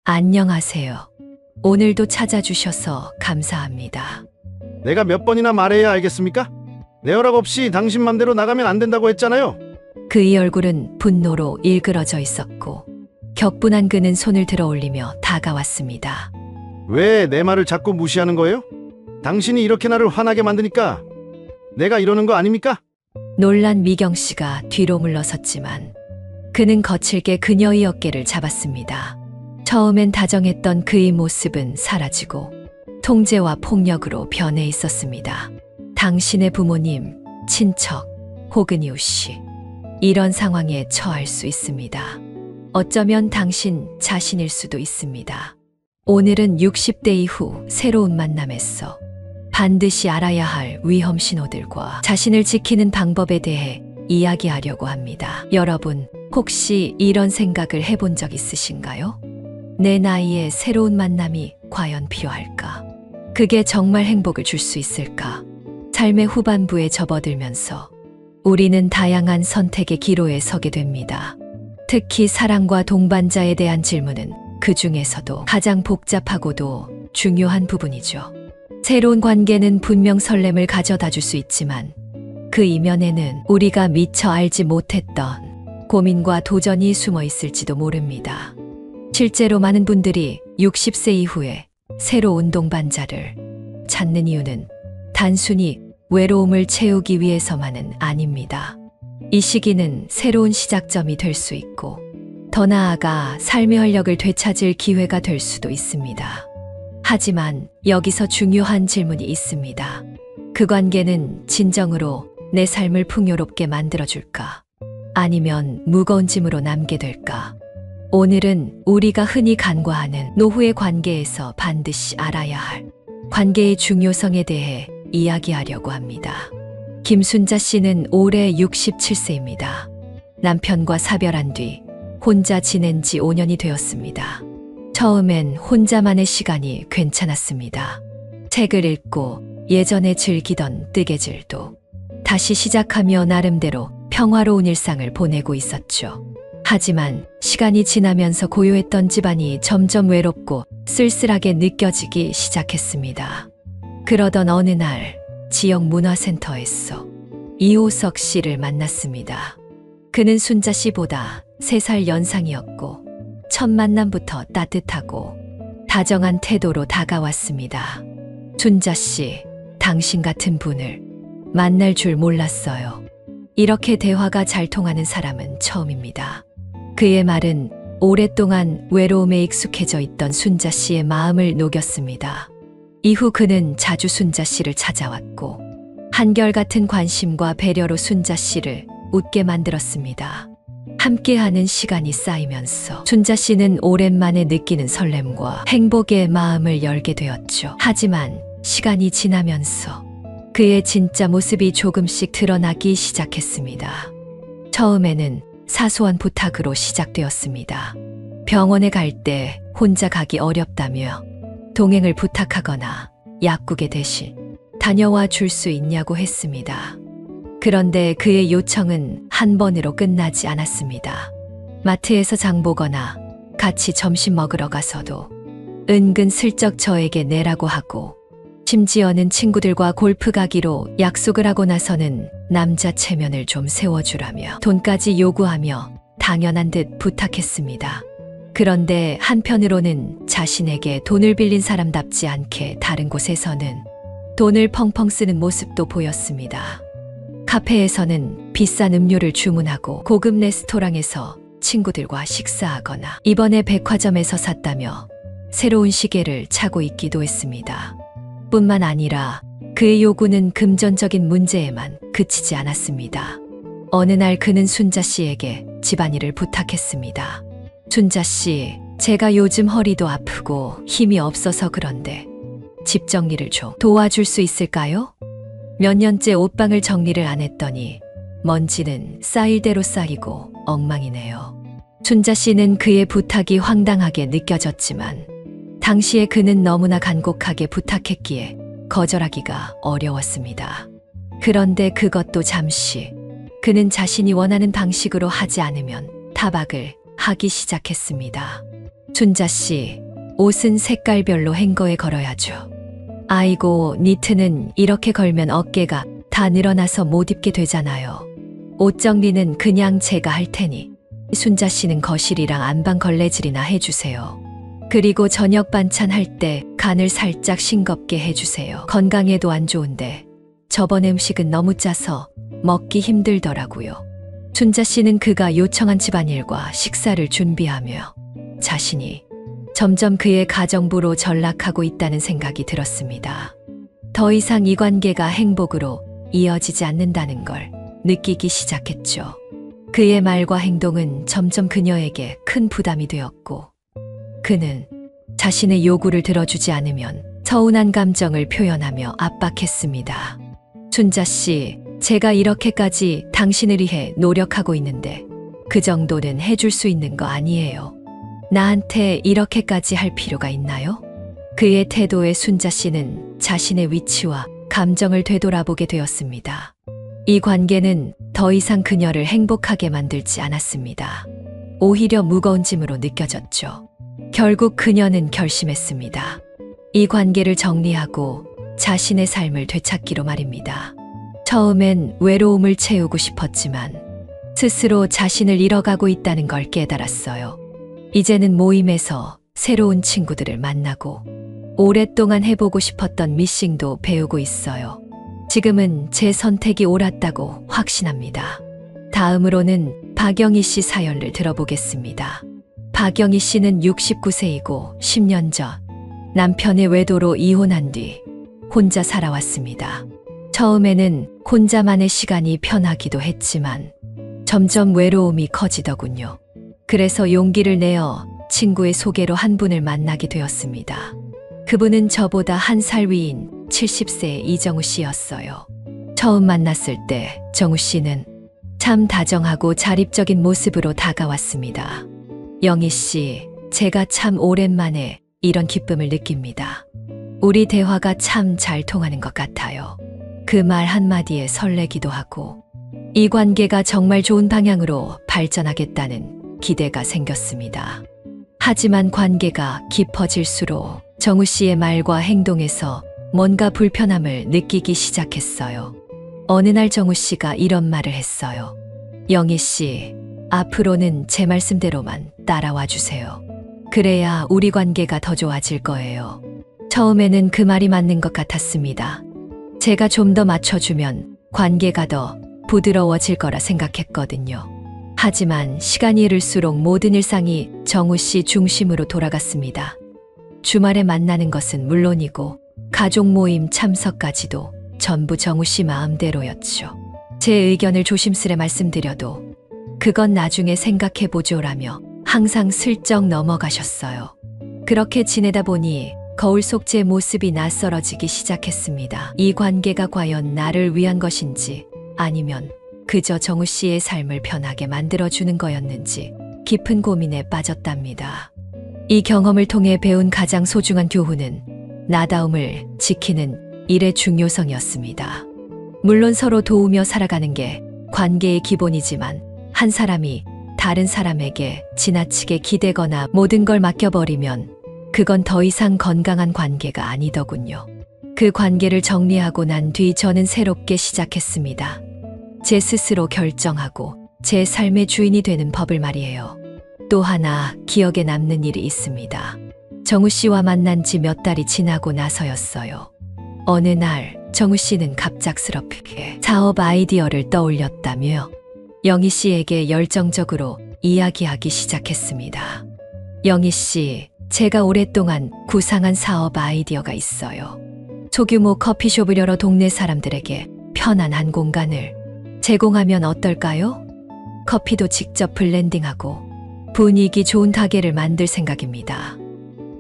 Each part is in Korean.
안녕하세요. 오늘도 찾아주셔서 감사합니다. 내가 몇 번이나 말해야 알겠습니까? 내 허락 없이 당신 맘대로 나가면 안 된다고 했잖아요. 그의 얼굴은 분노로 일그러져 있었고 격분한 그는 손을 들어 올리며 다가왔습니다. 왜 내 말을 자꾸 무시하는 거예요? 당신이 이렇게 나를 화나게 만드니까 내가 이러는 거 아닙니까? 놀란 미경 씨가 뒤로 물러섰지만 그는 거칠게 그녀의 어깨를 잡았습니다. 처음엔 다정했던 그의 모습은 사라지고 통제와 폭력으로 변해 있었습니다. 당신의 부모님, 친척, 혹은 이웃이 이런 상황에 처할 수 있습니다. 어쩌면 당신 자신일 수도 있습니다. 오늘은 60대 이후 새로운 만남에서 반드시 알아야 할 위험 신호들과 자신을 지키는 방법에 대해 이야기하려고 합니다. 여러분, 혹시 이런 생각을 해본 적 있으신가요? 내 나이에 새로운 만남이 과연 필요할까? 그게 정말 행복을 줄 수 있을까? 삶의 후반부에 접어들면서 우리는 다양한 선택의 기로에 서게 됩니다. 특히 사랑과 동반자에 대한 질문은 그 중에서도 가장 복잡하고도 중요한 부분이죠. 새로운 관계는 분명 설렘을 가져다 줄 수 있지만 그 이면에는 우리가 미처 알지 못했던 고민과 도전이 숨어 있을지도 모릅니다. 실제로 많은 분들이 60세 이후에 새로운 동반자를 찾는 이유는 단순히 외로움을 채우기 위해서만은 아닙니다. 이 시기는 새로운 시작점이 될 수 있고 더 나아가 삶의 활력을 되찾을 기회가 될 수도 있습니다. 하지만 여기서 중요한 질문이 있습니다. 그 관계는 진정으로 내 삶을 풍요롭게 만들어줄까? 아니면 무거운 짐으로 남게 될까? 오늘은 우리가 흔히 간과하는 노후의 관계에서 반드시 알아야 할 관계의 중요성에 대해 이야기하려고 합니다. 김순자 씨는 올해 67세입니다. 남편과 사별한 뒤 혼자 지낸 지 5년이 되었습니다. 처음엔 혼자만의 시간이 괜찮았습니다. 책을 읽고 예전에 즐기던 뜨개질도 다시 시작하며 나름대로 평화로운 일상을 보내고 있었죠. 하지만 시간이 지나면서 고요했던 집안이 점점 외롭고 쓸쓸하게 느껴지기 시작했습니다. 그러던 어느 날 지역 문화센터에서 이호석 씨를 만났습니다. 그는 순자 씨보다 3살 연상이었고 첫 만남부터 따뜻하고 다정한 태도로 다가왔습니다. 순자 씨, 당신 같은 분을 만날 줄 몰랐어요. 이렇게 대화가 잘 통하는 사람은 처음입니다. 그의 말은 오랫동안 외로움에 익숙해져 있던 순자 씨의 마음을 녹였습니다. 이후 그는 자주 순자 씨를 찾아왔고 한결같은 관심과 배려로 순자 씨를 웃게 만들었습니다. 함께하는 시간이 쌓이면서 순자 씨는 오랜만에 느끼는 설렘과 행복의 마음을 열게 되었죠. 하지만 시간이 지나면서 그의 진짜 모습이 조금씩 드러나기 시작했습니다. 처음에는 사소한 부탁으로 시작되었습니다. 병원에 갈 때 혼자 가기 어렵다며 동행을 부탁하거나 약국에 대신 다녀와 줄 수 있냐고 했습니다. 그런데 그의 요청은 한 번으로 끝나지 않았습니다. 마트에서 장 보거나 같이 점심 먹으러 가서도 은근 슬쩍 저에게 내라고 하고 심지어는 친구들과 골프 가기로 약속을 하고 나서는 남자 체면을 좀 세워주라며 돈까지 요구하며 당연한 듯 부탁했습니다. 그런데 한편으로는 자신에게 돈을 빌린 사람답지 않게 다른 곳에서는 돈을 펑펑 쓰는 모습도 보였습니다. 카페에서는 비싼 음료를 주문하고 고급 레스토랑에서 친구들과 식사하거나 이번에 백화점에서 샀다며 새로운 시계를 차고 있기도 했습니다. 뿐만 아니라 그의 요구는 금전적인 문제에만 그치지 않았습니다. 어느 날 그는 순자 씨에게 집안일을 부탁했습니다. 순자 씨, 제가 요즘 허리도 아프고 힘이 없어서 그런데 집 정리를 좀 도와줄 수 있을까요? 몇 년째 옷방을 정리를 안 했더니 먼지는 쌓일 대로 쌓이고 엉망이네요. 순자 씨는 그의 부탁이 황당하게 느껴졌지만 당시에 그는 너무나 간곡하게 부탁했기에 거절하기가 어려웠습니다. 그런데 그것도 잠시 그는 자신이 원하는 방식으로 하지 않으면 타박을 하기 시작했습니다. 순자 씨, 옷은 색깔별로 행거에 걸어야죠. 아이고, 니트는 이렇게 걸면 어깨가 다 늘어나서 못 입게 되잖아요. 옷 정리는 그냥 제가 할 테니 순자 씨는 거실이랑 안방 걸레질이나 해주세요. 그리고 저녁 반찬 할 때 간을 살짝 싱겁게 해주세요. 건강에도 안 좋은데 저번 음식은 너무 짜서 먹기 힘들더라고요. 순자 씨는 그가 요청한 집안일과 식사를 준비하며 자신이 점점 그의 가정부로 전락하고 있다는 생각이 들었습니다. 더 이상 이 관계가 행복으로 이어지지 않는다는 걸 느끼기 시작했죠. 그의 말과 행동은 점점 그녀에게 큰 부담이 되었고, 그는 자신의 요구를 들어주지 않으면 서운한 감정을 표현하며 압박했습니다. 순자 씨, 제가 이렇게까지 당신을 위해 노력하고 있는데 그 정도는 해줄 수 있는 거 아니에요. 나한테 이렇게까지 할 필요가 있나요? 그의 태도에 순자 씨는 자신의 위치와 감정을 되돌아보게 되었습니다. 이 관계는 더 이상 그녀를 행복하게 만들지 않았습니다. 오히려 무거운 짐으로 느껴졌죠. 결국 그녀는 결심했습니다. 이 관계를 정리하고 자신의 삶을 되찾기로 말입니다. 처음엔 외로움을 채우고 싶었지만 스스로 자신을 잃어가고 있다는 걸 깨달았어요. 이제는 모임에서 새로운 친구들을 만나고 오랫동안 해보고 싶었던 미싱도 배우고 있어요. 지금은 제 선택이 옳았다고 확신합니다. 다음으로는 박영희 씨 사연을 들어보겠습니다. 박영희 씨는 69세이고 10년 전 남편의 외도로 이혼한 뒤 혼자 살아왔습니다. 처음에는 혼자만의 시간이 편하기도 했지만 점점 외로움이 커지더군요. 그래서 용기를 내어 친구의 소개로 한 분을 만나게 되었습니다. 그분은 저보다 한 살 위인 70세의 이정우 씨였어요. 처음 만났을 때 정우 씨는 참 다정하고 자립적인 모습으로 다가왔습니다. 영희 씨, 제가 참 오랜만에 이런 기쁨을 느낍니다. 우리 대화가 참 잘 통하는 것 같아요. 그 말 한마디에 설레기도 하고 이 관계가 정말 좋은 방향으로 발전하겠다는 기대가 생겼습니다. 하지만 관계가 깊어질수록 정우 씨의 말과 행동에서 뭔가 불편함을 느끼기 시작했어요. 어느 날 정우 씨가 이런 말을 했어요. 영희 씨, 앞으로는 제 말씀대로만 따라와 주세요. 그래야 우리 관계가 더 좋아질 거예요. 처음에는 그 말이 맞는 것 같았습니다. 제가 좀 더 맞춰주면 관계가 더 부드러워질 거라 생각했거든요. 하지만 시간이 흐를수록 모든 일상이 정우 씨 중심으로 돌아갔습니다. 주말에 만나는 것은 물론이고 가족 모임 참석까지도 전부 정우 씨 마음대로였죠. 제 의견을 조심스레 말씀드려도 그건 나중에 생각해보죠라며 항상 슬쩍 넘어가셨어요. 그렇게 지내다 보니 거울 속 제 모습이 낯설어지기 시작했습니다. 이 관계가 과연 나를 위한 것인지 아니면 그저 정우 씨의 삶을 편하게 만들어주는 거였는지 깊은 고민에 빠졌답니다. 이 경험을 통해 배운 가장 소중한 교훈은 나다움을 지키는 일의 중요성이었습니다. 물론 서로 도우며 살아가는 게 관계의 기본이지만 한 사람이 다른 사람에게 지나치게 기대거나 모든 걸 맡겨버리면 그건 더 이상 건강한 관계가 아니더군요. 그 관계를 정리하고 난 뒤 저는 새롭게 시작했습니다. 제 스스로 결정하고 제 삶의 주인이 되는 법을 말이에요. 또 하나 기억에 남는 일이 있습니다. 정우 씨와 만난 지 몇 달이 지나고 나서였어요. 어느 날 정우 씨는 갑작스럽게 사업 아이디어를 떠올렸다며 영희 씨에게 열정적으로 이야기하기 시작했습니다. 영희 씨, 제가 오랫동안 구상한 사업 아이디어가 있어요. 소규모 커피숍을 열어 동네 사람들에게 편안한 공간을 제공하면 어떨까요? 커피도 직접 블렌딩하고 분위기 좋은 가게를 만들 생각입니다.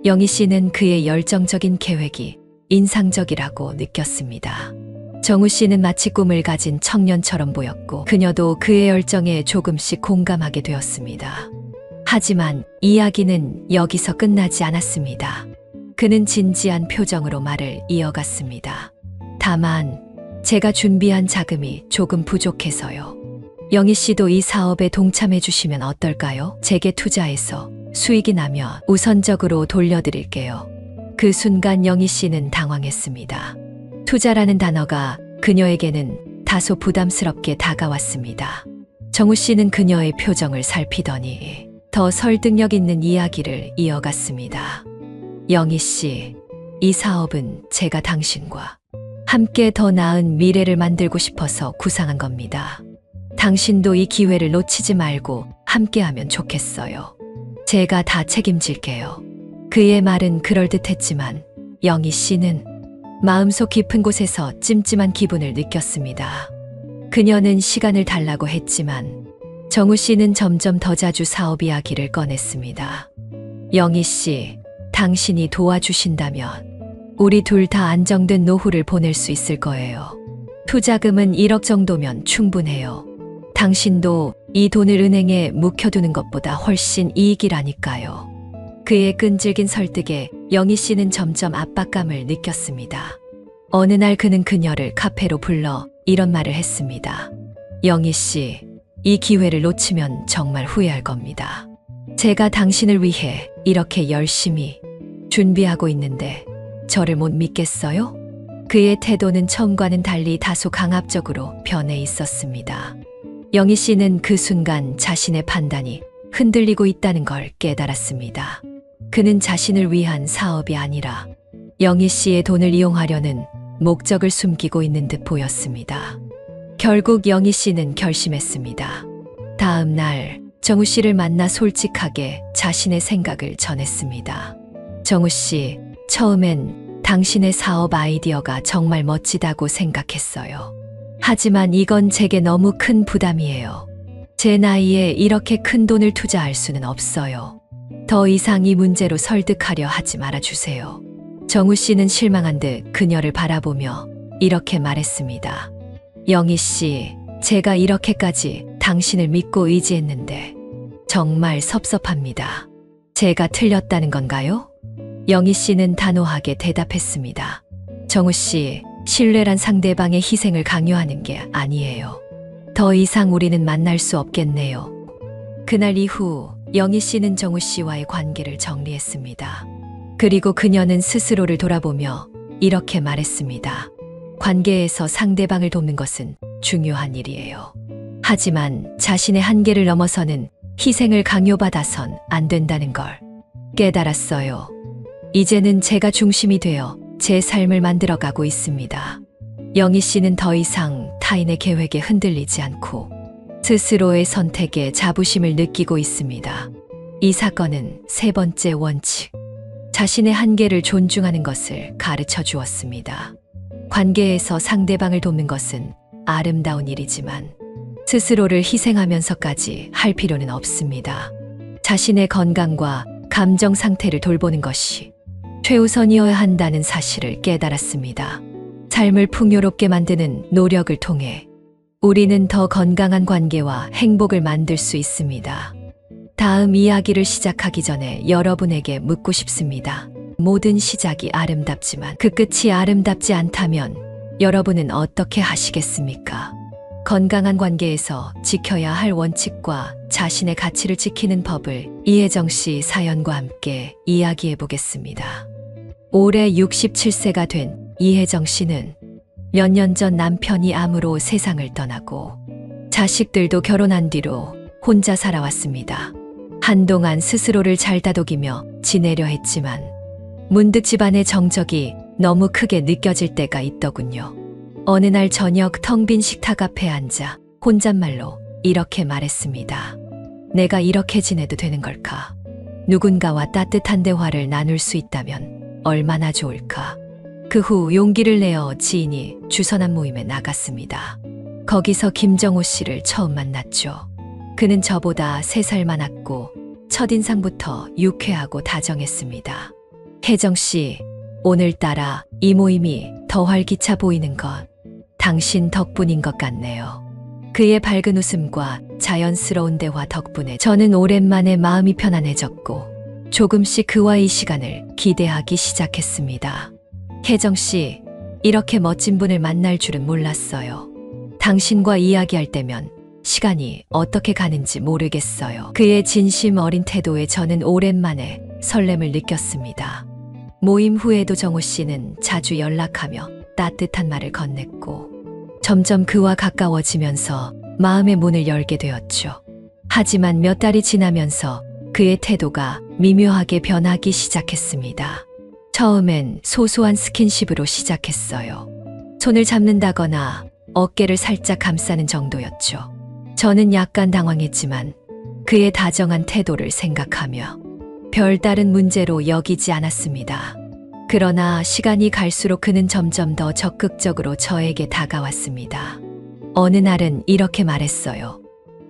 영희 씨는 그의 열정적인 계획이 인상적이라고 느꼈습니다. 정우 씨는 마치 꿈을 가진 청년처럼 보였고 그녀도 그의 열정에 조금씩 공감하게 되었습니다. 하지만 이야기는 여기서 끝나지 않았습니다. 그는 진지한 표정으로 말을 이어갔습니다. 다만 제가 준비한 자금이 조금 부족해서요. 영희 씨도 이 사업에 동참해 주시면 어떨까요? 제게 투자해서 수익이 나면 우선적으로 돌려드릴게요. 그 순간 영희 씨는 당황했습니다. 투자라는 단어가 그녀에게는 다소 부담스럽게 다가왔습니다. 정우 씨는 그녀의 표정을 살피더니 더 설득력 있는 이야기를 이어갔습니다. 영희 씨, 이 사업은 제가 당신과 함께 더 나은 미래를 만들고 싶어서 구상한 겁니다. 당신도 이 기회를 놓치지 말고 함께하면 좋겠어요. 제가 다 책임질게요. 그의 말은 그럴듯했지만 영희 씨는 마음속 깊은 곳에서 찜찜한 기분을 느꼈습니다. 그녀는 시간을 달라고 했지만 정우 씨는 점점 더 자주 사업 이야기를 꺼냈습니다. 영희 씨, 당신이 도와주신다면 우리 둘 다 안정된 노후를 보낼 수 있을 거예요. 투자금은 1억 정도면 충분해요. 당신도 이 돈을 은행에 묵혀두는 것보다 훨씬 이익이라니까요. 그의 끈질긴 설득에 영희 씨는 점점 압박감을 느꼈습니다. 어느 날 그는 그녀를 카페로 불러 이런 말을 했습니다. 영희 씨, 이 기회를 놓치면 정말 후회할 겁니다. 제가 당신을 위해 이렇게 열심히 준비하고 있는데 저를 못 믿겠어요? 그의 태도는 처음과는 달리 다소 강압적으로 변해 있었습니다. 영희 씨는 그 순간 자신의 판단이 흔들리고 있다는 걸 깨달았습니다. 그는 자신을 위한 사업이 아니라 영희 씨의 돈을 이용하려는 목적을 숨기고 있는 듯 보였습니다. 결국 영희 씨는 결심했습니다. 다음 날 정우 씨를 만나 솔직하게 자신의 생각을 전했습니다. 정우 씨, 처음엔 당신의 사업 아이디어가 정말 멋지다고 생각했어요. 하지만 이건 제게 너무 큰 부담이에요. 제 나이에 이렇게 큰 돈을 투자할 수는 없어요. 더 이상 이 문제로 설득하려 하지 말아주세요. 정우 씨는 실망한 듯 그녀를 바라보며 이렇게 말했습니다. 영희 씨, 제가 이렇게까지 당신을 믿고 의지했는데 정말 섭섭합니다. 제가 틀렸다는 건가요? 영희 씨는 단호하게 대답했습니다. 정우 씨, 신뢰란 상대방의 희생을 강요하는 게 아니에요. 더 이상 우리는 만날 수 없겠네요. 그날 이후 영희 씨는 정우 씨와의 관계를 정리했습니다. 그리고 그녀는 스스로를 돌아보며 이렇게 말했습니다. 관계에서 상대방을 돕는 것은 중요한 일이에요. 하지만 자신의 한계를 넘어서는 희생을 강요받아선 안 된다는 걸 깨달았어요. 이제는 제가 중심이 되어 제 삶을 만들어가고 있습니다. 영희 씨는 더 이상 타인의 계획에 흔들리지 않고 스스로의 선택에 자부심을 느끼고 있습니다. 이 사건은 세 번째 원칙, 자신의 한계를 존중하는 것을 가르쳐 주었습니다. 관계에서 상대방을 돕는 것은 아름다운 일이지만 스스로를 희생하면서까지 할 필요는 없습니다. 자신의 건강과 감정 상태를 돌보는 것이 최우선이어야 한다는 사실을 깨달았습니다. 삶을 풍요롭게 만드는 노력을 통해 우리는 더 건강한 관계와 행복을 만들 수 있습니다. 다음 이야기를 시작하기 전에 여러분에게 묻고 싶습니다. 모든 시작이 아름답지만 그 끝이 아름답지 않다면 여러분은 어떻게 하시겠습니까? 건강한 관계에서 지켜야 할 원칙과 자신의 가치를 지키는 법을 이혜정 씨 사연과 함께 이야기해 보겠습니다. 올해 67세가 된 이혜정 씨는 몇 년 전 남편이 암으로 세상을 떠나고 자식들도 결혼한 뒤로 혼자 살아왔습니다. 한동안 스스로를 잘 다독이며 지내려 했지만 문득 집안의 정적이 너무 크게 느껴질 때가 있더군요. 어느 날 저녁 텅 빈 식탁 앞에 앉아 혼잣말로 이렇게 말했습니다. 내가 이렇게 지내도 되는 걸까? 누군가와 따뜻한 대화를 나눌 수 있다면 얼마나 좋을까? 그 후 용기를 내어 지인이 주선한 모임에 나갔습니다. 거기서 김정호 씨를 처음 만났죠. 그는 저보다 3살 많았고 첫인상부터 유쾌하고 다정했습니다. 혜정 씨, 오늘따라 이 모임이 더 활기차 보이는 건 당신 덕분인 것 같네요. 그의 밝은 웃음과 자연스러운 대화 덕분에 저는 오랜만에 마음이 편안해졌고 조금씩 그와의 시간을 기대하기 시작했습니다. 혜정 씨, 이렇게 멋진 분을 만날 줄은 몰랐어요. 당신과 이야기할 때면 시간이 어떻게 가는지 모르겠어요. 그의 진심 어린 태도에 저는 오랜만에 설렘을 느꼈습니다. 모임 후에도 정호 씨는 자주 연락하며 따뜻한 말을 건넸고 점점 그와 가까워지면서 마음의 문을 열게 되었죠. 하지만 몇 달이 지나면서 그의 태도가 미묘하게 변하기 시작했습니다. 처음엔 소소한 스킨십으로 시작했어요. 손을 잡는다거나 어깨를 살짝 감싸는 정도였죠. 저는 약간 당황했지만 그의 다정한 태도를 생각하며 별다른 문제로 여기지 않았습니다. 그러나 시간이 갈수록 그는 점점 더 적극적으로 저에게 다가왔습니다. 어느 날은 이렇게 말했어요.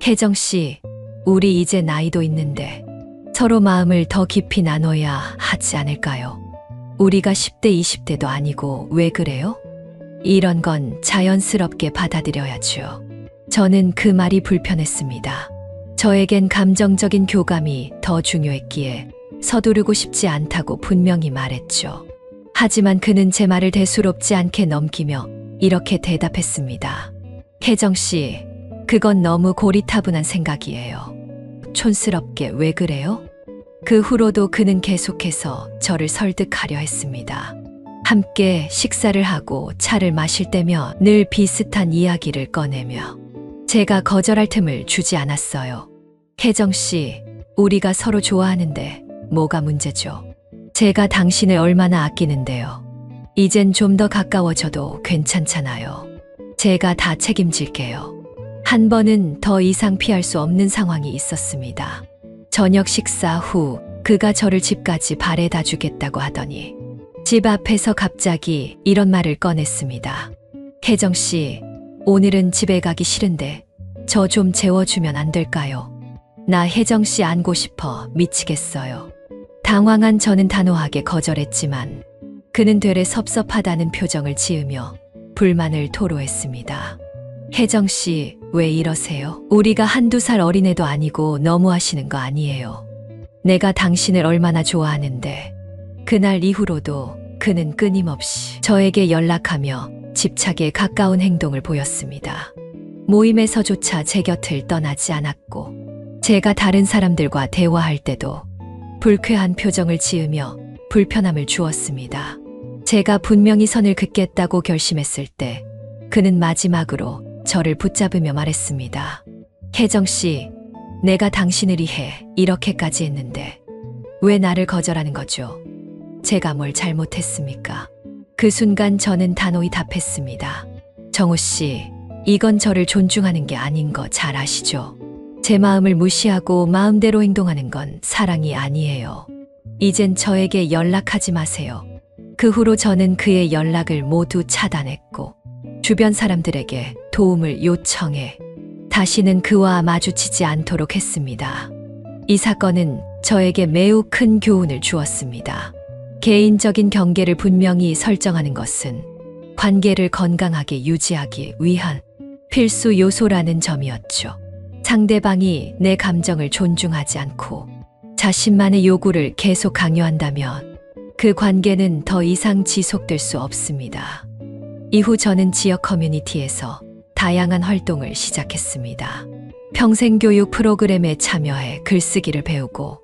혜정 씨, 우리 이제 나이도 있는데 서로 마음을 더 깊이 나눠야 하지 않을까요? 우리가 10대, 20대도 아니고 왜 그래요? 이런 건 자연스럽게 받아들여야죠. 저는 그 말이 불편했습니다. 저에겐 감정적인 교감이 더 중요했기에 서두르고 싶지 않다고 분명히 말했죠. 하지만 그는 제 말을 대수롭지 않게 넘기며 이렇게 대답했습니다. 혜정 씨, 그건 너무 고리타분한 생각이에요. 촌스럽게 왜 그래요? 그 후로도 그는 계속해서 저를 설득하려 했습니다. 함께 식사를 하고 차를 마실 때며 늘 비슷한 이야기를 꺼내며 제가 거절할 틈을 주지 않았어요. 혜정 씨, 우리가 서로 좋아하는데 뭐가 문제죠? 제가 당신을 얼마나 아끼는데요. 이젠 좀 더 가까워져도 괜찮잖아요. 제가 다 책임질게요. 한 번은 더 이상 피할 수 없는 상황이 있었습니다. 저녁 식사 후 그가 저를 집까지 바래다 주겠다고 하더니 집 앞에서 갑자기 이런 말을 꺼냈습니다. 혜정 씨, 오늘은 집에 가기 싫은데 저 좀 재워주면 안 될까요? 나 혜정 씨 안고 싶어 미치겠어요. 당황한 저는 단호하게 거절했지만 그는 되레 섭섭하다는 표정을 지으며 불만을 토로했습니다. 혜정 씨, 왜 이러세요? 우리가 한두 살 어린애도 아니고 너무하시는 거 아니에요. 내가 당신을 얼마나 좋아하는데. 그날 이후로도 그는 끊임없이 저에게 연락하며 집착에 가까운 행동을 보였습니다. 모임에서조차 제 곁을 떠나지 않았고 제가 다른 사람들과 대화할 때도 불쾌한 표정을 지으며 불편함을 주었습니다. 제가 분명히 선을 긋겠다고 결심했을 때 그는 마지막으로 저를 붙잡으며 말했습니다. 혜정 씨, 내가 당신을 위해 이렇게까지 했는데 왜 나를 거절하는 거죠? 제가 뭘 잘못했습니까? 그 순간 저는 단호히 답했습니다. 정호 씨, 이건 저를 존중하는 게 아닌 거 잘 아시죠? 제 마음을 무시하고 마음대로 행동하는 건 사랑이 아니에요. 이젠 저에게 연락하지 마세요. 그 후로 저는 그의 연락을 모두 차단했고 주변 사람들에게 도움을 요청해 다시는 그와 마주치지 않도록 했습니다. 이 사건은 저에게 매우 큰 교훈을 주었습니다. 개인적인 경계를 분명히 설정하는 것은 관계를 건강하게 유지하기 위한 필수 요소라는 점이었죠. 상대방이 내 감정을 존중하지 않고 자신만의 요구를 계속 강요한다면 그 관계는 더 이상 지속될 수 없습니다. 이후 저는 지역 커뮤니티에서 다양한 활동을 시작했습니다. 평생교육 프로그램에 참여해 글쓰기를 배우고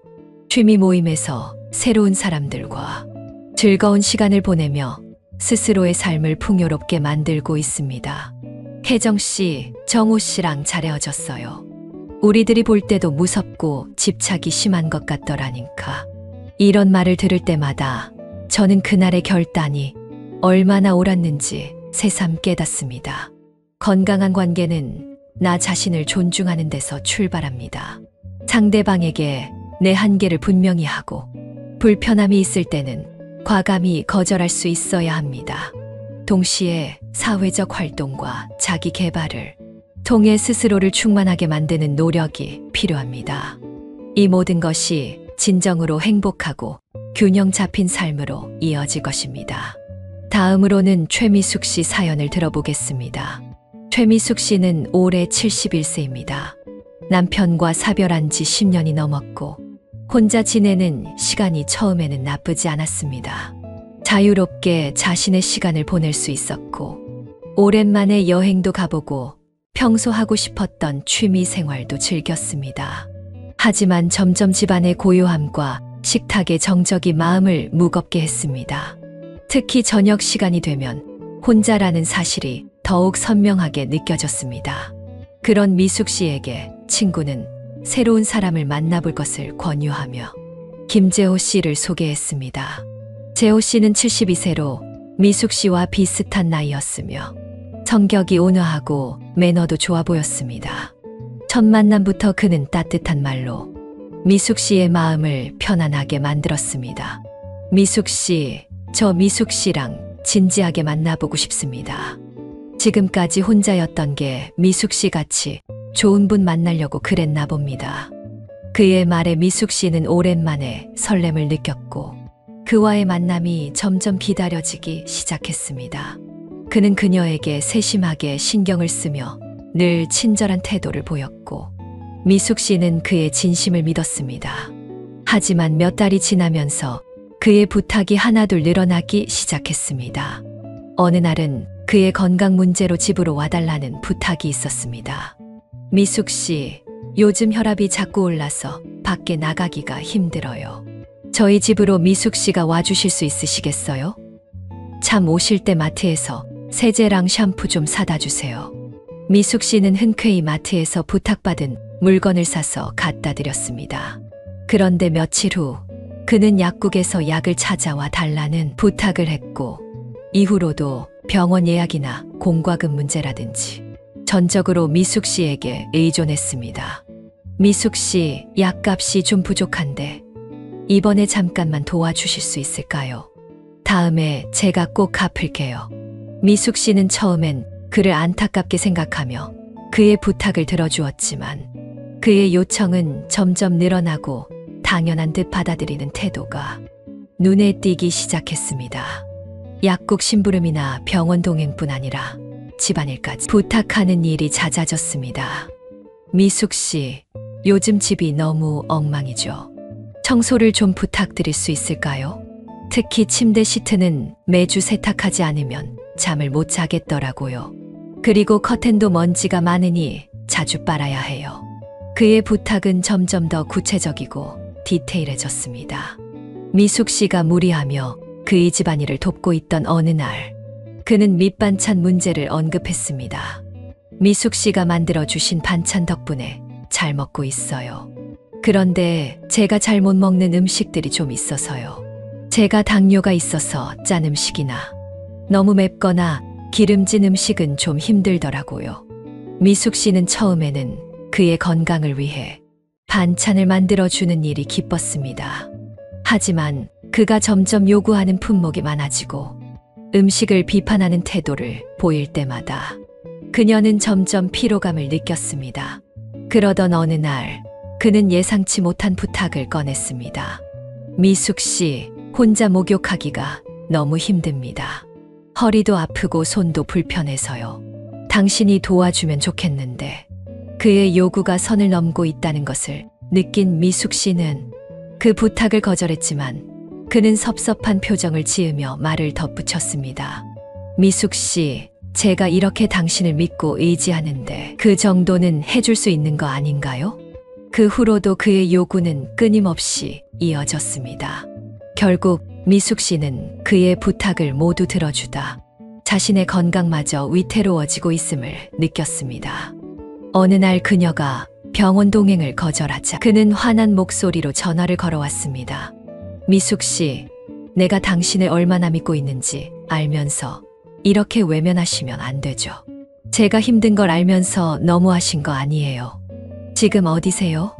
취미 모임에서 새로운 사람들과 즐거운 시간을 보내며 스스로의 삶을 풍요롭게 만들고 있습니다. 혜정 씨, 정호 씨랑 잘 헤어졌어요. 우리들이 볼 때도 무섭고 집착이 심한 것 같더라니까. 이런 말을 들을 때마다 저는 그날의 결단이 얼마나 옳았는지 새삼 깨닫습니다. 건강한 관계는 나 자신을 존중하는 데서 출발합니다. 상대방에게 내 한계를 분명히 하고 불편함이 있을 때는 과감히 거절할 수 있어야 합니다. 동시에 사회적 활동과 자기 개발을 통해 스스로를 충만하게 만드는 노력이 필요합니다. 이 모든 것이 진정으로 행복하고 균형 잡힌 삶으로 이어질 것입니다. 다음으로는 최미숙 씨 사연을 들어보겠습니다. 최미숙 씨는 올해 71세입니다. 남편과 사별한 지 10년이 넘었고 혼자 지내는 시간이 처음에는 나쁘지 않았습니다. 자유롭게 자신의 시간을 보낼 수 있었고 오랜만에 여행도 가보고 평소 하고 싶었던 취미 생활도 즐겼습니다. 하지만 점점 집안의 고요함과 식탁의 정적이 마음을 무겁게 했습니다. 특히 저녁 시간이 되면 혼자라는 사실이 더욱 선명하게 느껴졌습니다. 그런 미숙 씨에게 친구는 새로운 사람을 만나볼 것을 권유하며 김재호 씨를 소개했습니다. 재호 씨는 72세로 미숙 씨와 비슷한 나이였으며 성격이 온화하고 매너도 좋아 보였습니다. 첫 만남부터 그는 따뜻한 말로 미숙 씨의 마음을 편안하게 만들었습니다. 미숙 씨, 저 미숙 씨랑 진지하게 만나보고 싶습니다. 지금까지 혼자였던 게 미숙 씨 같이 좋은 분 만나려고 그랬나 봅니다. 그의 말에 미숙 씨는 오랜만에 설렘을 느꼈고 그와의 만남이 점점 기다려지기 시작했습니다. 그는 그녀에게 세심하게 신경을 쓰며 늘 친절한 태도를 보였고 미숙 씨는 그의 진심을 믿었습니다. 하지만 몇 달이 지나면서 그의 부탁이 하나둘 늘어나기 시작했습니다. 어느 날은 그의 건강 문제로 집으로 와달라는 부탁이 있었습니다. 미숙 씨, 요즘 혈압이 자꾸 올라서 밖에 나가기가 힘들어요. 저희 집으로 미숙 씨가 와주실 수 있으시겠어요? 참 오실 때 마트에서 세제랑 샴푸 좀 사다 주세요. 미숙 씨는 흔쾌히 마트에서 부탁받은 물건을 사서 갖다 드렸습니다. 그런데 며칠 후 그는 약국에서 약을 찾아와 달라는 부탁을 했고 이후로도 병원 예약이나 공과금 문제라든지 전적으로 미숙 씨에게 의존했습니다. 미숙 씨, 약값이 좀 부족한데 이번에 잠깐만 도와주실 수 있을까요? 다음에 제가 꼭 갚을게요. 미숙 씨는 처음엔 그를 안타깝게 생각하며 그의 부탁을 들어주었지만 그의 요청은 점점 늘어나고 당연한 듯 받아들이는 태도가 눈에 띄기 시작했습니다. 약국 심부름이나 병원 동행뿐 아니라 집안일까지 부탁하는 일이 잦아졌습니다. 미숙 씨, 요즘 집이 너무 엉망이죠. 청소를 좀 부탁드릴 수 있을까요? 특히 침대 시트는 매주 세탁하지 않으면 잠을 못 자겠더라고요. 그리고 커튼도 먼지가 많으니 자주 빨아야 해요. 그의 부탁은 점점 더 구체적이고 디테일해졌습니다. 미숙 씨가 무리하며 그의 집안일을 돕고 있던 어느 날, 그는 밑반찬 문제를 언급했습니다. 미숙 씨가 만들어주신 반찬 덕분에 잘 먹고 있어요. 그런데 제가 잘 못 먹는 음식들이 좀 있어서요. 제가 당뇨가 있어서 짠 음식이나 너무 맵거나 기름진 음식은 좀 힘들더라고요. 미숙 씨는 처음에는 그의 건강을 위해 반찬을 만들어주는 일이 기뻤습니다. 하지만 그가 점점 요구하는 품목이 많아지고 음식을 비판하는 태도를 보일 때마다 그녀는 점점 피로감을 느꼈습니다. 그러던 어느 날 그는 예상치 못한 부탁을 꺼냈습니다. 미숙 씨, 혼자 목욕하기가 너무 힘듭니다. 허리도 아프고 손도 불편해서요. 당신이 도와주면 좋겠는데 그의 요구가 선을 넘고 있다는 것을 느낀 미숙 씨는 그 부탁을 거절했지만 그는 섭섭한 표정을 지으며 말을 덧붙였습니다. 미숙 씨, 제가 이렇게 당신을 믿고 의지하는데 그 정도는 해줄 수 있는 거 아닌가요? 그 후로도 그의 요구는 끊임없이 이어졌습니다. 결국 미숙 씨는 그의 부탁을 모두 들어주다 자신의 건강마저 위태로워지고 있음을 느꼈습니다. 어느 날 그녀가 병원 동행을 거절하자 그는 화난 목소리로 전화를 걸어왔습니다. 미숙 씨, 내가 당신을 얼마나 믿고 있는지 알면서 이렇게 외면하시면 안 되죠. 제가 힘든 걸 알면서 너무하신 거 아니에요. 지금 어디세요?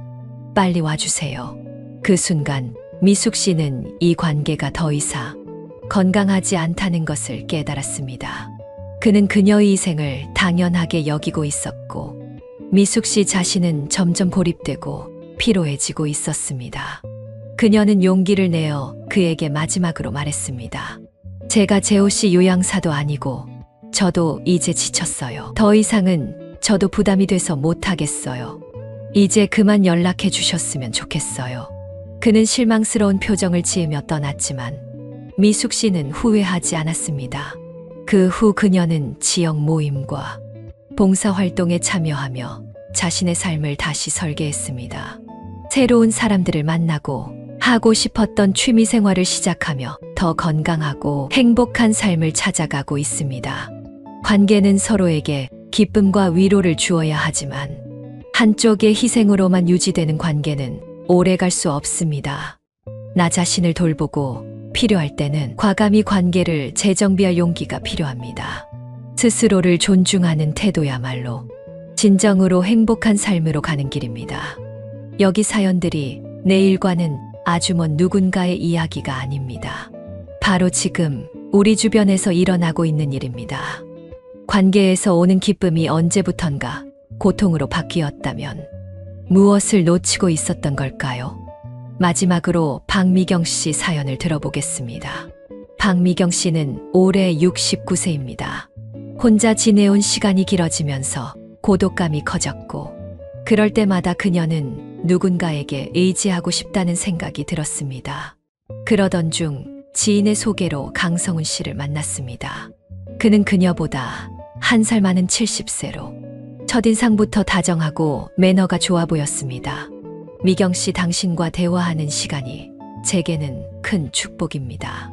빨리 와주세요. 그 순간 미숙 씨는 이 관계가 더 이상 건강하지 않다는 것을 깨달았습니다. 그는 그녀의 희생을 당연하게 여기고 있었고 미숙 씨 자신은 점점 고립되고 피로해지고 있었습니다. 그녀는 용기를 내어 그에게 마지막으로 말했습니다. 제가 재호 씨 요양사도 아니고 저도 이제 지쳤어요. 더 이상은 저도 부담이 돼서 못하겠어요. 이제 그만 연락해 주셨으면 좋겠어요. 그는 실망스러운 표정을 지으며 떠났지만 미숙 씨는 후회하지 않았습니다. 그 후 그녀는 지역 모임과 봉사활동에 참여하며 자신의 삶을 다시 설계했습니다. 새로운 사람들을 만나고 하고 싶었던 취미생활을 시작하며 더 건강하고 행복한 삶을 찾아가고 있습니다. 관계는 서로에게 기쁨과 위로를 주어야 하지만 한쪽의 희생으로만 유지되는 관계는 오래 갈 수 없습니다. 나 자신을 돌보고 필요할 때는 과감히 관계를 재정비할 용기가 필요합니다. 스스로를 존중하는 태도야말로 진정으로 행복한 삶으로 가는 길입니다. 여기 사연들이 내일과는 아주 먼 누군가의 이야기가 아닙니다. 바로 지금 우리 주변에서 일어나고 있는 일입니다. 관계에서 오는 기쁨이 언제부턴가 고통으로 바뀌었다면 무엇을 놓치고 있었던 걸까요? 마지막으로 박미경 씨 사연을 들어보겠습니다. 박미경 씨는 올해 69세입니다. 혼자 지내온 시간이 길어지면서 고독감이 커졌고 그럴 때마다 그녀는 누군가에게 의지하고 싶다는 생각이 들었습니다. 그러던 중 지인의 소개로 강성훈 씨를 만났습니다. 그는 그녀보다 한 살 많은 70세로 첫인상부터 다정하고 매너가 좋아 보였습니다. 미경 씨, 당신과 대화하는 시간이 제게는 큰 축복입니다.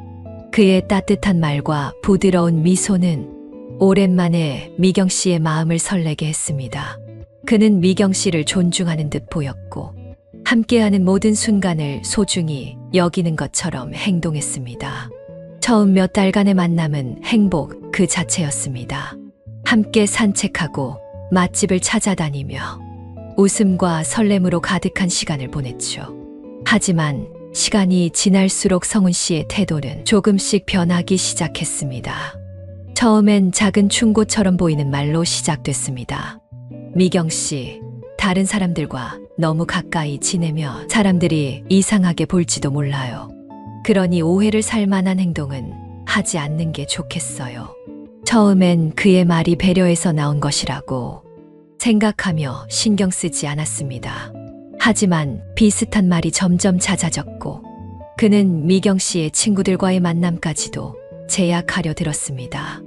그의 따뜻한 말과 부드러운 미소는 오랜만에 미경 씨의 마음을 설레게 했습니다. 그는 미경 씨를 존중하는 듯 보였고 함께하는 모든 순간을 소중히 여기는 것처럼 행동했습니다. 처음 몇 달간의 만남은 행복 그 자체였습니다. 함께 산책하고 맛집을 찾아다니며 웃음과 설렘으로 가득한 시간을 보냈죠. 하지만 시간이 지날수록 성훈 씨의 태도는 조금씩 변하기 시작했습니다. 처음엔 작은 충고처럼 보이는 말로 시작됐습니다. 미경 씨, 다른 사람들과 너무 가까이 지내며 사람들이 이상하게 볼지도 몰라요. 그러니 오해를 살 만한 행동은 하지 않는 게 좋겠어요. 처음엔 그의 말이 배려해서 나온 것이라고 생각하며 신경 쓰지 않았습니다. 하지만 비슷한 말이 점점 잦아졌고 그는 미경 씨의 친구들과의 만남까지도 제약하려 들었습니다.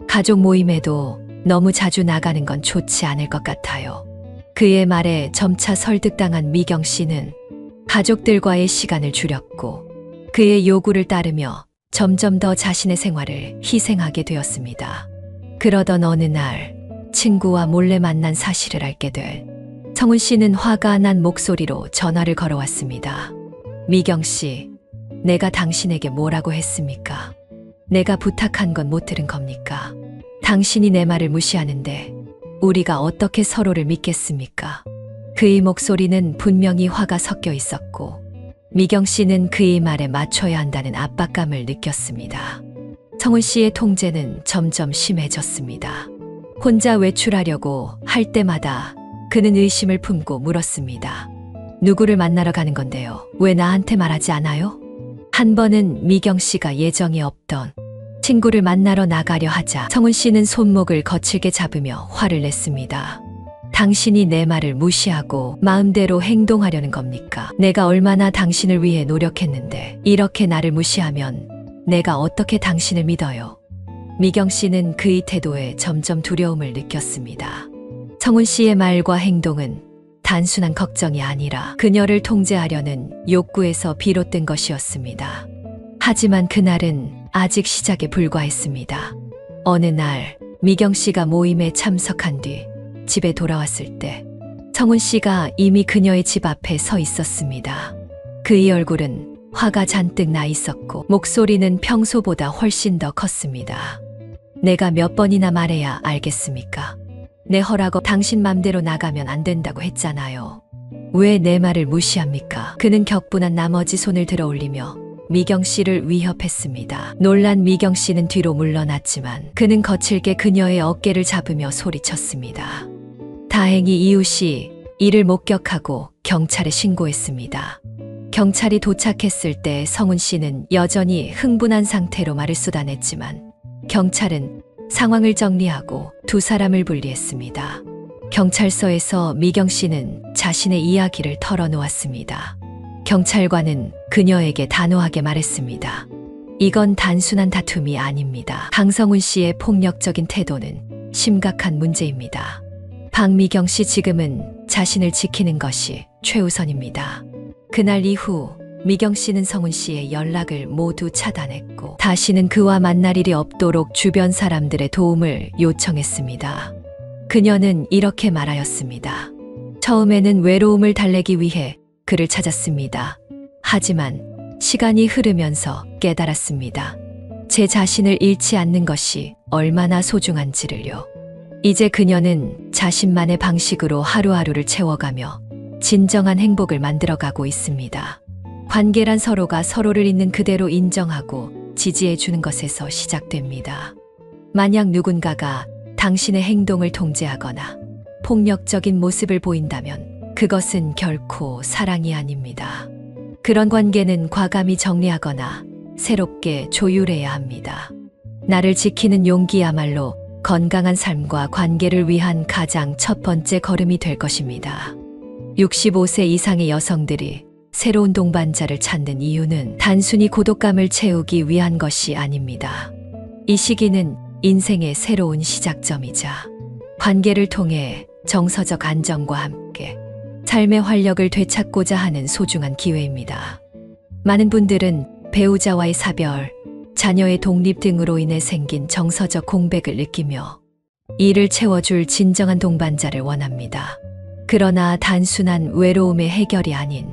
가족 모임에도 너무 자주 나가는 건 좋지 않을 것 같아요. 그의 말에 점차 설득당한 미경 씨는 가족들과의 시간을 줄였고 그의 요구를 따르며 점점 더 자신의 생활을 희생하게 되었습니다. 그러던 어느 날 친구와 몰래 만난 사실을 알게 될 성훈 씨는 화가 난 목소리로 전화를 걸어왔습니다. 미경 씨, 내가 당신에게 뭐라고 했습니까? 내가 부탁한 건 못 들은 겁니까? 당신이 내 말을 무시하는데 우리가 어떻게 서로를 믿겠습니까? 그의 목소리는 분명히 화가 섞여 있었고 미경 씨는 그의 말에 맞춰야 한다는 압박감을 느꼈습니다. 성훈 씨의 통제는 점점 심해졌습니다. 혼자 외출하려고 할 때마다 그는 의심을 품고 물었습니다. 누구를 만나러 가는 건데요? 왜 나한테 말하지 않아요? 한 번은 미경 씨가 예정에 없던 친구를 만나러 나가려 하자 성훈 씨는 손목을 거칠게 잡으며 화를 냈습니다. 당신이 내 말을 무시하고 마음대로 행동하려는 겁니까? 내가 얼마나 당신을 위해 노력했는데 이렇게 나를 무시하면 내가 어떻게 당신을 믿어요? 미경 씨는 그의 태도에 점점 두려움을 느꼈습니다. 성훈 씨의 말과 행동은 단순한 걱정이 아니라 그녀를 통제하려는 욕구에서 비롯된 것이었습니다. 하지만 그날은 아직 시작에 불과했습니다. 어느 날 미경 씨가 모임에 참석한 뒤 집에 돌아왔을 때 성훈 씨가 이미 그녀의 집 앞에 서 있었습니다. 그의 얼굴은 화가 잔뜩 나 있었고 목소리는 평소보다 훨씬 더 컸습니다. 내가 몇 번이나 말해야 알겠습니까? 내 허락 당신 맘대로 나가면 안 된다고 했잖아요. 왜 내 말을 무시합니까? 그는 격분한 나머지 손을 들어 올리며 미경 씨를 위협했습니다. 놀란 미경 씨는 뒤로 물러났지만 그는 거칠게 그녀의 어깨를 잡으며 소리쳤습니다. 다행히 이웃이 이를 목격하고 경찰에 신고했습니다. 경찰이 도착했을 때 성훈 씨는 여전히 흥분한 상태로 말을 쏟아냈지만 경찰은 상황을 정리하고 두 사람을 분리했습니다. 경찰서에서 미경 씨는 자신의 이야기를 털어놓았습니다. 경찰관은 그녀에게 단호하게 말했습니다. 이건 단순한 다툼이 아닙니다. 강성훈 씨의 폭력적인 태도는 심각한 문제입니다. 박미경 씨 지금은 자신을 지키는 것이 최우선입니다. 그날 이후 미경 씨는 성훈 씨의 연락을 모두 차단했고 다시는 그와 만날 일이 없도록 주변 사람들의 도움을 요청했습니다. 그녀는 이렇게 말하였습니다. 처음에는 외로움을 달래기 위해 그를 찾았습니다. 하지만 시간이 흐르면서 깨달았습니다. 제 자신을 잃지 않는 것이 얼마나 소중한지를요. 이제 그녀는 자신만의 방식으로 하루하루를 채워가며 진정한 행복을 만들어가고 있습니다. 관계란 서로가 서로를 있는 그대로 인정하고 지지해 주는 것에서 시작됩니다. 만약 누군가가 당신의 행동을 통제하거나 폭력적인 모습을 보인다면 그것은 결코 사랑이 아닙니다. 그런 관계는 과감히 정리하거나 새롭게 조율해야 합니다. 나를 지키는 용기야말로 건강한 삶과 관계를 위한 가장 첫 번째 걸음이 될 것입니다. 65세 이상의 여성들이 새로운 동반자를 찾는 이유는 단순히 고독감을 채우기 위한 것이 아닙니다. 이 시기는 인생의 새로운 시작점이자 관계를 통해 정서적 안정과 함께 삶의 활력을 되찾고자 하는 소중한 기회입니다. 많은 분들은 배우자와의 사별, 자녀의 독립 등으로 인해 생긴 정서적 공백을 느끼며 이를 채워줄 진정한 동반자를 원합니다. 그러나 단순한 외로움의 해결이 아닌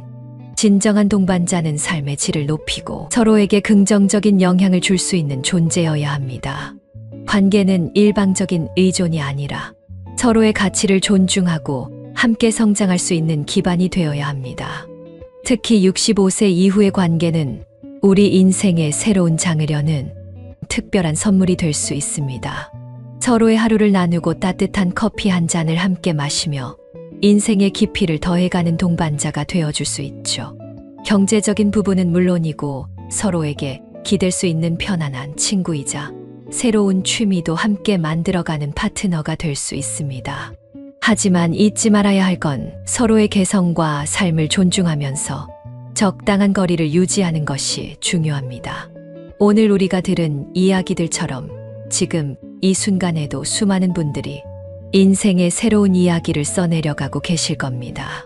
진정한 동반자는 삶의 질을 높이고 서로에게 긍정적인 영향을 줄 수 있는 존재여야 합니다. 관계는 일방적인 의존이 아니라 서로의 가치를 존중하고 함께 성장할 수 있는 기반이 되어야 합니다. 특히 65세 이후의 관계는 우리 인생의 새로운 장을 여는 특별한 선물이 될 수 있습니다. 서로의 하루를 나누고 따뜻한 커피 한 잔을 함께 마시며 인생의 깊이를 더해가는 동반자가 되어줄 수 있죠. 경제적인 부분은 물론이고 서로에게 기댈 수 있는 편안한 친구이자 새로운 취미도 함께 만들어가는 파트너가 될 수 있습니다. 하지만 잊지 말아야 할 건 서로의 개성과 삶을 존중하면서 적당한 거리를 유지하는 것이 중요합니다. 오늘 우리가 들은 이야기들처럼 지금 이 순간에도 수많은 분들이 인생의 새로운 이야기를 써내려가고 계실 겁니다.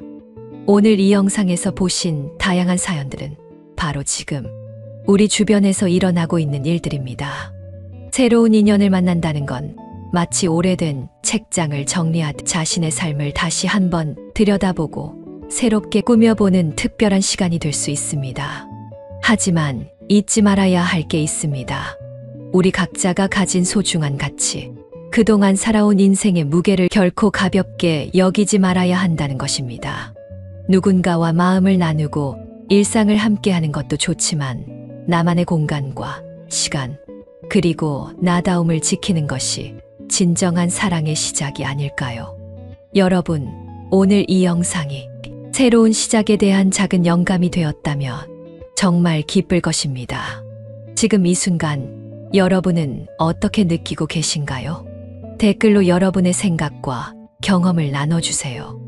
오늘 이 영상에서 보신 다양한 사연들은 바로 지금 우리 주변에서 일어나고 있는 일들입니다. 새로운 인연을 만난다는 건 마치 오래된 책장을 정리하듯 자신의 삶을 다시 한번 들여다보고 새롭게 꾸며보는 특별한 시간이 될 수 있습니다. 하지만 잊지 말아야 할 게 있습니다. 우리 각자가 가진 소중한 가치, 그동안 살아온 인생의 무게를 결코 가볍게 여기지 말아야 한다는 것입니다. 누군가와 마음을 나누고 일상을 함께하는 것도 좋지만 나만의 공간과 시간, 그리고 나다움을 지키는 것이 진정한 사랑의 시작이 아닐까요? 여러분, 오늘 이 영상이 새로운 시작에 대한 작은 영감이 되었다면 정말 기쁠 것입니다. 지금 이 순간 여러분은 어떻게 느끼고 계신가요? 댓글로 여러분의 생각과 경험을 나눠주세요.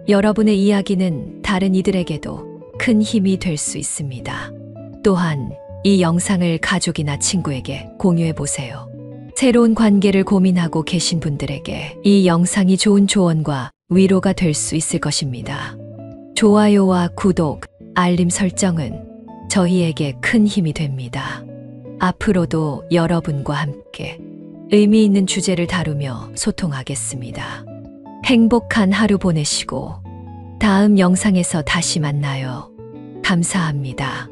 여러분의 이야기는 다른 이들에게도 큰 힘이 될 수 있습니다. 또한 이 영상을 가족이나 친구에게 공유해보세요. 새로운 관계를 고민하고 계신 분들에게 이 영상이 좋은 조언과 위로가 될 수 있을 것입니다. 좋아요와 구독, 알림 설정은 저희에게 큰 힘이 됩니다. 앞으로도 여러분과 함께 의미 있는 주제를 다루며 소통하겠습니다. 행복한 하루 보내시고 다음 영상에서 다시 만나요. 감사합니다.